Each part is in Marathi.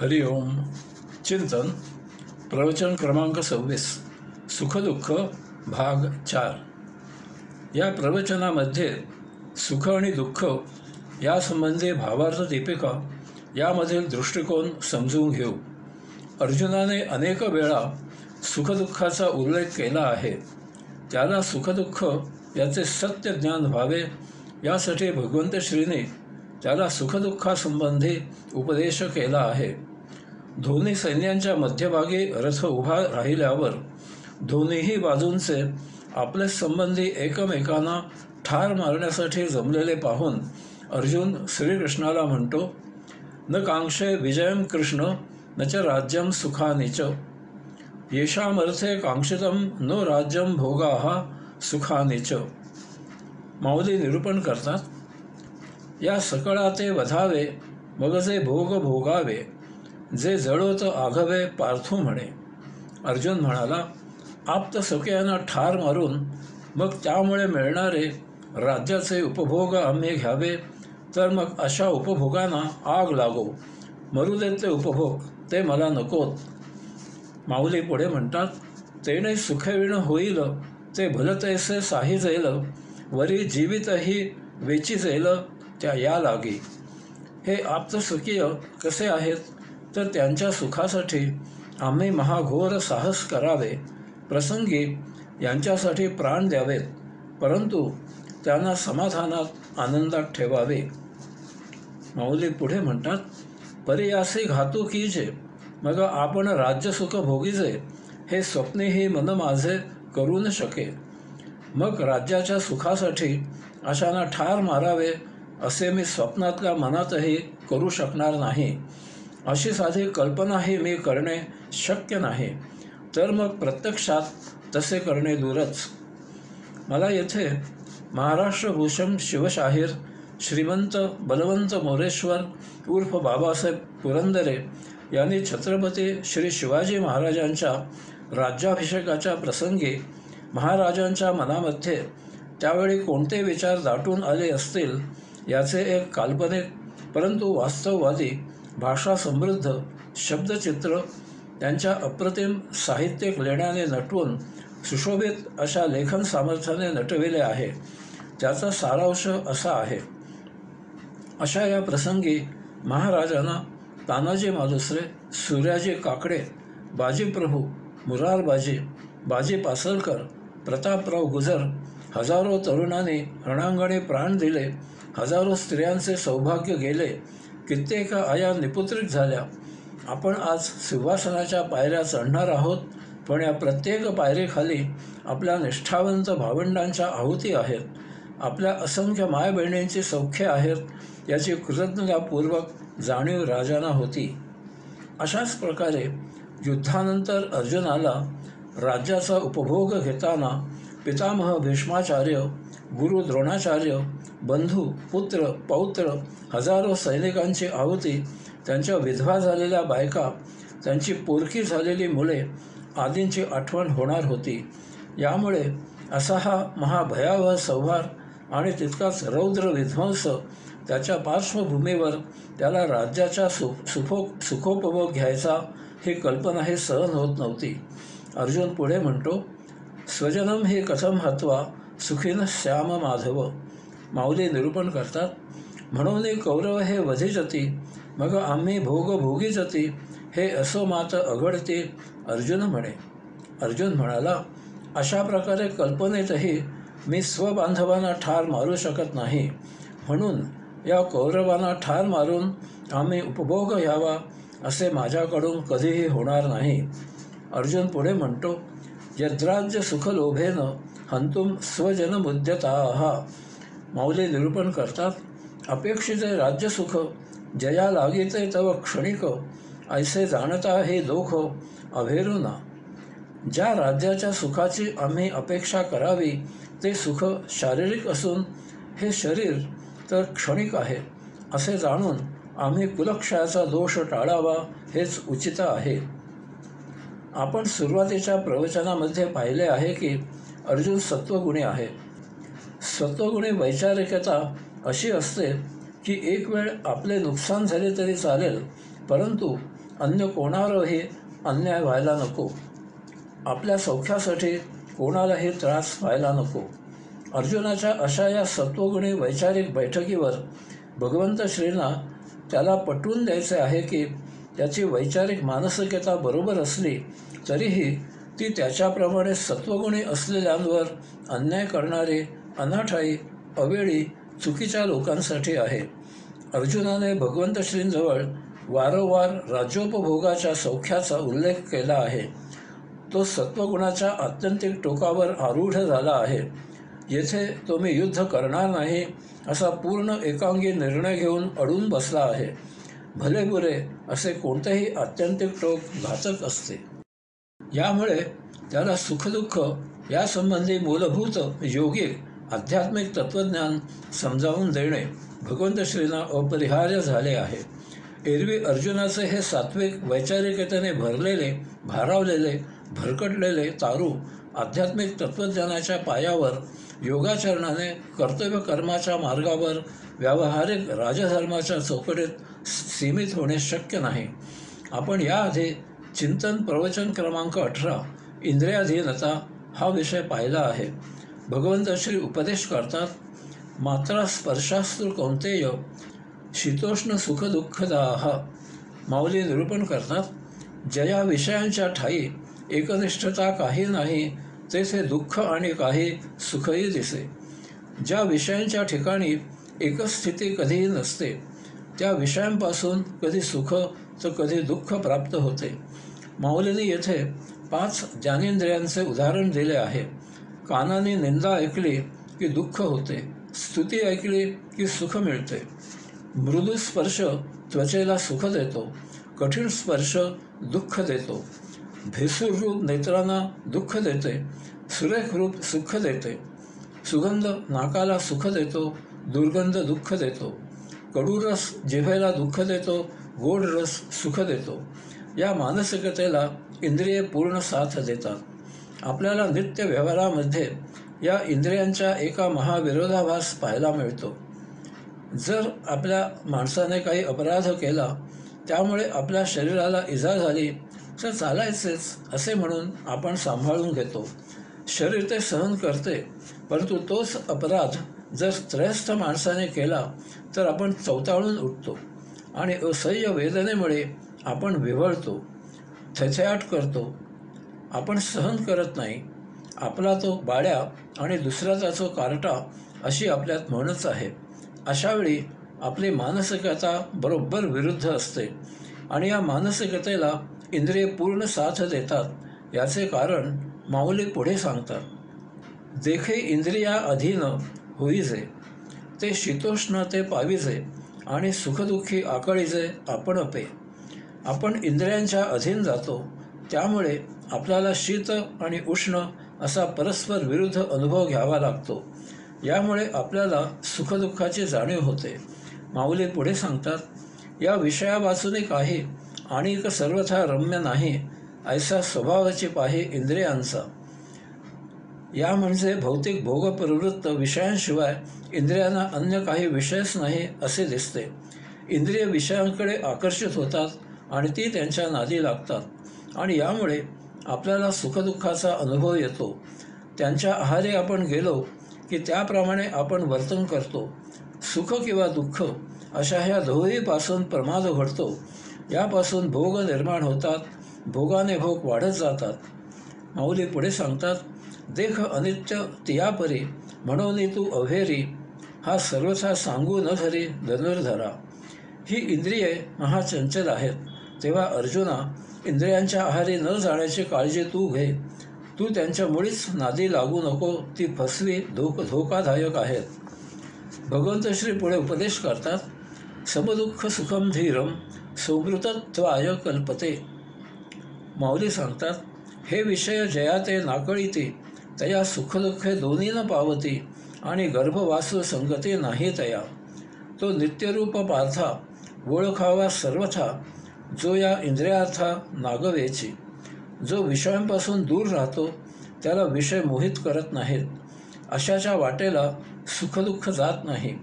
हरि ओम. चिंतन प्रवचन क्रमांक 26 सुखदुःख भाग 4. या प्रवचनामध्ये सुख आणि दुःख यासंबंधी भावार्थ दीपिका यामधील दृष्टिकोन समजून घेऊ. अर्जुनाने अनेक वेळा सुखदुःखाचा उल्लेख केला आहे. त्याला सुखदुःख याचे सत्य ज्ञान व्हावे यासाठी भगवंत श्रीने त्याला सुखदुःखासंबंधी उपदेश केला आहे. दोन्ही सैन्यांच्या मध्यभागी रथ उभा राहिल्यावर दोन्हीही बाजूंचे आपले संबंधी एकमेकांना ठार मारण्यासाठी जमलेले पाहून अर्जुन श्रीकृष्णाला म्हणतो, न कांक्षे विजयम कृष्ण न च राज्यम सुखानिच येषामर्थे कांक्षितम नो राज्यम भोगाः सुखानिच. माऊली निरूपण करतात, या सकळा ते वधावे मग जे भोग भोगावे, जे जळोत आघवे पार्थू म्हणे. अर्जुन म्हणाला, आप्त सख्यांना ठार मारून मग त्यामुळे मिळणारे राज्याचे उपभोग आम्ही घ्यावे, तर मग अशा उपभोगांना आग लागो. मरू देत ते उपभोग, ते मला नकोत. माऊली पुढे म्हणतात, तेने सुखविण होईल ते भलतैसे साही जाईल, वरी जीवितही वेची जाईल त्या या लागी. हे आप्तसखीय कसे आहेत, तर त्यांच्या सुखासाठी आम्ही महाघोर साहस करावे, प्रसंगी यांच्यासाठी प्राण द्यावेत, परंतु त्यांना समाधानात आनंदात ठेवावे. माऊली पुढे म्हणतात, परियासी घातू कीजे मग आपण राज्यसुख भोगीजे, हे स्वप्नेही मन माझे करू न शके. मग राज्याच्या सुखासाठी अशांना ठार मारावे असे मी स्वप्नातल्या मनातही करू शकणार नाही. अशी साधी कल्पनाही मी करणे शक्य नाही, तर मग प्रत्यक्षात तसे करणे दूरच. मला येथे महाराष्ट्रभूषण शिवशाहीर श्रीमंत बलवंत मोरेश्वर उर्फ बाबासाहेब पुरंदरे यांनी छत्रपती श्री शिवाजी महाराजांच्या राज्याभिषेकाच्या प्रसंगी महाराजांच्या मनामध्ये त्यावेळी कोणते विचार दाटून आले असतील याचे एक काल्पनिक परंतु वास्तववादी, भाषा समृद्ध शब्दचित्र त्यांच्या अप्रतिम साहित्यिक लेण्याने नटवून सुशोभित अशा लेखन सामर्थ्याने नटविले आहे. त्याचा सारांश असा आहे. अशा या प्रसंगी महाराजांना तानाजी मालुसरे, सूर्याजी काकडे, बाजीप्रभू, मुरारबाजी, बाजी पासलकर, प्रतापराव गुजर, हजारो तरुणांनी रणांगणी प्राण दिले, हजारो स्त्रियांचे सौभाग्य गेले, कित्येक आया निपुत्रिक झाल्या. आपण आज सिंहासनाच्या पायऱ्या चढणार आहोत, पण या प्रत्येक पायरीखाली आपल्या निष्ठावंत भावंडांच्या आहुती आहेत, आपल्या असंख्य मायबहिणींची सौख्ये आहेत याची कृतज्ञतापूर्वक जाणीव राजांना होती. अशाच प्रकारे युद्धानंतर अर्जुनाला राज्याचा उपभोग घेताना पितामह भीष्माचार्य, गुरु द्रोणाचार्य, बंधू, पुत्र, पौत्र, हजारो सैनिकांची आहुती, त्यांच्या विधवा झालेल्या बायका, त्यांची पोरकी झालेली मुले आदींची आठवण होणार होती. यामुळे असा हा महाभयावह संहार आणि तितकाच रौद्र विध्वंस त्याच्या पार्श्वभूमीवर त्याला राज्याचा सुखोपभोग घ्यायचा ही कल्पनाही सहन होत नव्हती. अर्जुन पुढे म्हणतो, स्वजनम ही कथम हत्वा सुखीन श्याम माधव. माऊली निरूपण करतात, म्हणून कौरव हे वधिजती मग आम्ही भोग भोगीजती, हे असो मात अघडती अर्जुन म्हणे. अर्जुन म्हणाला, अशा प्रकारे कल्पनेतही मी स्वबांधवांना ठार मारू शकत नाही, म्हणून या कौरवांना ठार मारून आम्ही उपभोग घ्यावा असे माझ्याकडून कधीही होणार नाही. अर्जुन पुढे म्हणतो, यद्राज्य सुखलोभेन हंतुम स्वजनमुद्यताः. माऊली निरूपण करतात, अपेक्षिते राज्यसुख जया लागिते तव क्षणिक, ऐसे जाणता हे दोख अभेरुना. ज्या राज्याच्या सुखाची आम्ही अपेक्षा करावी ते सुख शारीरिक असून हे शरीर तर क्षणिक आहे, असे जाणून आम्ही कुलक्षयाचा दोष टाळावा हेच उचित आहे. आपण सुरुवातीच्या प्रवचनामध्ये पाहिले आहे की अर्जुन सत्वगुणी आहे. सत्वगुणी वैचारिकता अशी असते की एक वेळ आपले नुकसान झाले तरी चालेल, परंतु अन्य कोणावरही अन्याय व्हायला नको. आपल्या सौख्यासाठी कोणालाही त्रास व्हायला नको. अर्जुनाच्या अशा या सत्वगुणी वैचारिक बैठकीवर भगवंत श्रींना त्याला पटवून द्यायचे आहे की त्याची वैचारिक मानसिकता बरोबर असली तरीही ती त्याच्याप्रमाणे सत्वगुणी असलेल्यांवर अन्याय करणारी, अनाठायी, अवेळी, चुकीच्या लोकांसाठी आहे. अर्जुनाने भगवंत श्रींजवळ वारंवार राज्योपभोगाच्या सौख्याचा उल्लेख केला आहे. तो सत्वगुणाच्या आत्यंतिक टोकावर आरूढ झाला आहे. येथे तो मी युद्ध करणार नाही असा पूर्ण एकांगी निर्णय घेऊन अडून बसला आहे. भले बुरे असे कोणतेही आत्यंतिक टोक घातक असते. यामुळे त्याला सुखदुःख यासंबंधी मूलभूत योगिक आध्यात्मिक तत्त्वज्ञान समजावून देणे भगवंत श्रींना अपरिहार्य झाले आहे. एरवी अर्जुनाचे हे सात्विक, वैचारिकतेने भरलेले, भारावलेले, भरकटलेले तारू आध्यात्मिक तत्त्वज्ञानाच्या पायावर योगाचरणाने कर्तव्य कर्माच्या मार्गावर व्यावहारिक राजधर्माच्या चौकटीत सीमित होणे शक्य नाही. आपण याआधी चिंतन प्रवचन क्रमांक 18 इंद्रियाधीनता हा विषय पाहिला आहे. भगवंत श्री उपदेश करतात, मात्रा स्पर्शास्तु कौंतेय शीतोष्ण सुखदुःखदाः. माऊली निरूपण करतात, ज्या विषयांच्या ठायी एकनिष्ठता काही नाही तेथे दुःख आणि काही सुखही दिसे. ज्या विषयांच्या ठिकाणी एकच स्थिती कधीही नसते त्या विषयांपासून कधी सुख तर कधी दुःख प्राप्त होते. माऊलींनी येथे 5 ज्ञानेंद्रियांचे उदाहरण दिले आहे. कानाने निंदा ऐकली की दुःख होते, स्तुती ऐकली की सुख मिळते. मृदू स्पर्श त्वचेला सुख देतो, कठीण स्पर्श दुःख देतो. भेसूर रूप नेत्रांना दुःख देते, सुरेख रूप सुख देते. सुगंध नाकाला सुख देतो, दुर्गंध दुःख देतो. कडू रस जिभेला दुःख देतो, गोड रस सुख देतो. या मानसिकतेला इंद्रिये पूर्ण साथ देतात. आपल्याला नित्य व्यवहारामध्ये या इंद्रियांच्या एका महाविरोधाभास पाहायला मिळतो. जर आपल्या माणसाने काही अपराध केला, त्यामुळे आपल्या शरीराला इजा झाली तर चालायचेच असे म्हणून आपण सांभाळून घेतो. शरीर ते सहन करते, परंतु तोच अपराध जर त्रयस्थ माणसाने केला तर आपण चवताळून उठतो आणि असह्य वेदनेमुळे आपण विव्हळतो, थैथयाट करतो. आपण सहन करत नाही. आपला तो बाड्या आणि दुसऱ्याचा तो कार्टा अशी आपल्यात म्हणच आहे. अशावेळी आपली मानसिकता बरोबर विरुद्ध असते आणि या मानसिकतेला इंद्रिय पूर्ण साथ देतात. याचे कारण माऊली पुढे सांगतात, देखे इंद्रिया अधीन होईजे, ते शीतोष्ण ते पाविजे आणि सुखदुःखी आकळीजे आपण पे. आपण इंद्रियांच्या अधीन जातो, त्यामुळे आपल्याला शीत आणि उष्ण असा परस्पर विरुद्ध अनुभव घ्यावा लागतो. यामुळे आपल्याला सुखदुःखाची जाणीव होते. माऊली पुढे सांगतात, या विषयावाचून काही आणि सर्वथा रम्य नाही ऐसा स्वभावाची पाही इंद्रियांचा. या म्हणजे भौतिक भोगप्रवृत्त विषयांशिवाय इंद्रियांना अन्य काही विषयच नाही असे दिसते. इंद्रिय विषयांकडे आकर्षित होतात आणि ती त्यांच्या नादी लागतात आणि यामुळे आपल्याला सुखदुःखाचा अनुभव येतो. त्यांच्या आहारी आपण गेलो की त्याप्रमाणे आपण वर्तन करतो. सुख किंवा दुःख अशा ह्या दोन्हीपासून प्रमाद घडतो. यापासून भोग निर्माण होतात, भोगाने भोग वाढत जातात. माऊली पुढे सांगतात, देख अनित्य तियापरी म्हणून तू अव्हेरी, हा सर्वथा सांगू न धरी धनुर्धरा. ही इंद्रिये महाचंचल आहेत, तेव्हा अर्जुना इंद्रियांच्या आहारी न जाण्याची काळजी तू घे. तू त्यांच्या मुळीच नादी लागू नको, ती फसवी धोकादायक आहेत. भगवंत श्री पुढे उपदेश करतात, समदुःख सुखम धीरम सुमृतत्वाय कल्पते. माऊली सांगतात, हे विषय जया ते नाकळीती, तया सुखदुःखे दोन्ही न पावती आणि गर्भवासू संगती नाही तया. तो नित्यरूप पार्था ओळखावा सर्वथा, जो या इंद्रियार्था नागवेची. जो विषयांपासून दूर राहतो त्याला विषय मोहित करत नाहीत. अशाच्या वाटेला सुखदुःख जात नाही.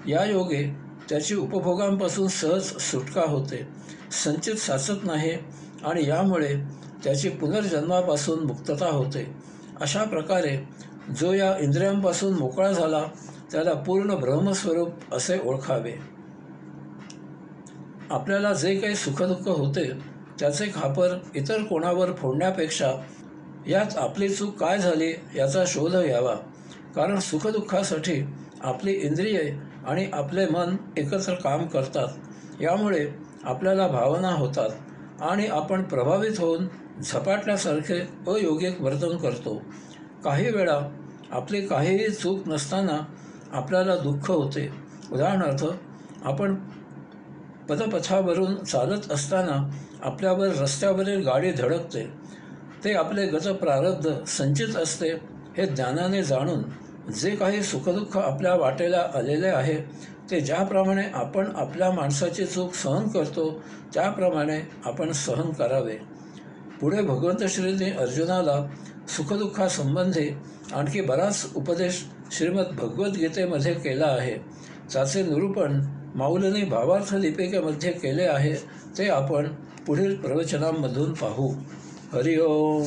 या योगे त्याची उपभोगांपासून सहज सुटका होते, संचित साचत नाही आणि यामुळे त्याची पुनर्जन्मापासून मुक्तता होते. अशा प्रकारे जो या इंद्रियांपासून मोकळा झाला त्याला पूर्ण ब्रह्मस्वरूप असे ओळखावे. आपल्याला जे काही सुखदुःख होते त्याचे खापर इतर कोणावर फोडण्यापेक्षा यात आपली चूक काय झाली याचा शोध घ्यावा. कारण सुखदुःखासाठी आपली इंद्रिये आणि आपले मन एकत्र काम करतात. यामुळे आपल्याला भावना होतात आणि आपण प्रभावित होऊन झपाटल्यासारखे अयोगिक वर्तन करतो. काही वेळा आपली काहीही चूक नसताना आपल्याला दुःख होते. उदाहरणार्थ, आपण पदपथावरून चालत असताना आपल्यावर रस्त्यावरील गाडी धडकते. ते आपले गत प्रारब्ध संचित असते हे ज्ञानाने जाणून जे काही सुखदुःख आपल्या वाटेला आलेले आहे ते ज्याप्रमाणे आपण आपल्या माणसाची चूक सहन करतो त्याप्रमाणे आपण सहन करावे. पुढे भगवंत श्रींनी अर्जुनाला सुखदुःखासंबंधी आणखी बराच उपदेश श्रीमद भगवद्गीतेमध्ये केला आहे. त्याचे निरूपण माऊलींनी भावार्थ दीपिकेमध्ये केले आहे. ते आपण पुढील प्रवचनांमधून पाहू. हरिओम.